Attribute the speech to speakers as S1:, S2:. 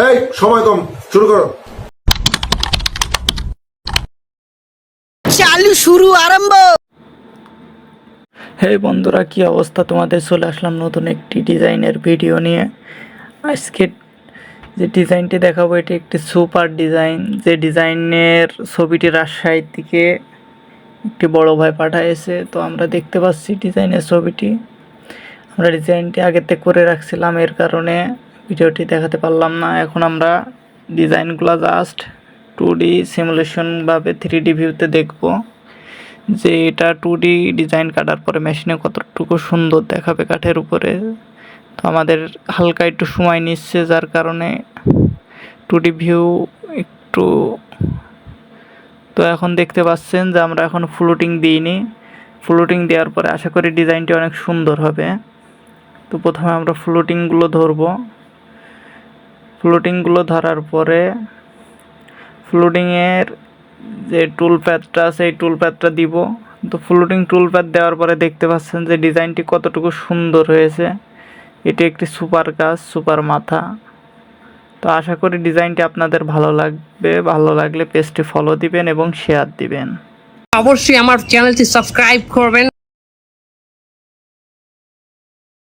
S1: এই সময় কম, শুরু করো।
S2: চালু শুরু আরম্ভ।
S3: হে বন্ধুরা, কি অবস্থা তোমাদের? চলে আসলাম নতুন একটি ডিজাইনের ভিডিও নিয়ে। আজকে যে ডিজাইনটি দেখাবো এটি একটি সুপার ডিজাইন। যে ডিজাইনের ছবিটি রাজশাহী থেকে একটি বড় ভাই পাঠাইছে, তো আমরা দেখতে পাচ্ছি ডিজাইনের ছবিটি। আমরা ডিজাইনটি আগেতে করে রাখছিলাম, এর কারণে ভিডিওটি দেখাতে পারলাম না। এখন আমরা ডিজাইনগুলো জাস্ট 2D সিমুলেশনভাবে 3D ভিউতে দেখব যে এটা 2D ডিজাইন কাটার পরে মেশিনে কতটুকু সুন্দর দেখাবে কাঠের উপরে। তো আমাদের হালকা একটু সময় নিচ্ছে, যার কারণে 2D ভিউ একটু। তো এখন দেখতে পাচ্ছেন যে আমরা এখন ফ্লোটিং দিইনি। ফ্লোটিং দেওয়ার পরে আশা করি ডিজাইনটি অনেক সুন্দর হবে। তো প্রথমে আমরা ফ্লোটিংগুলো ধরবো। ফ্লোটিংগুলো ধরার পরে ফ্লোটিংয়ের যে টুল প্যাডটা আছে এই টুল প্যাডটা দিব। তো ফ্লোটিং টুল প্যাড দেওয়ার পরে দেখতে পাচ্ছেন যে ডিজাইনটি কতটুকু সুন্দর হয়েছে। এটি একটি সুপার কাজ, সুপার মাথা। তো আশা করি ডিজাইনটি আপনাদের ভালো লাগবে। ভালো লাগলে পেজটি ফলো দিবেন এবং শেয়ার দিবেন।
S2: অবশ্যই আমার চ্যানেলটি সাবস্ক্রাইব করবেন।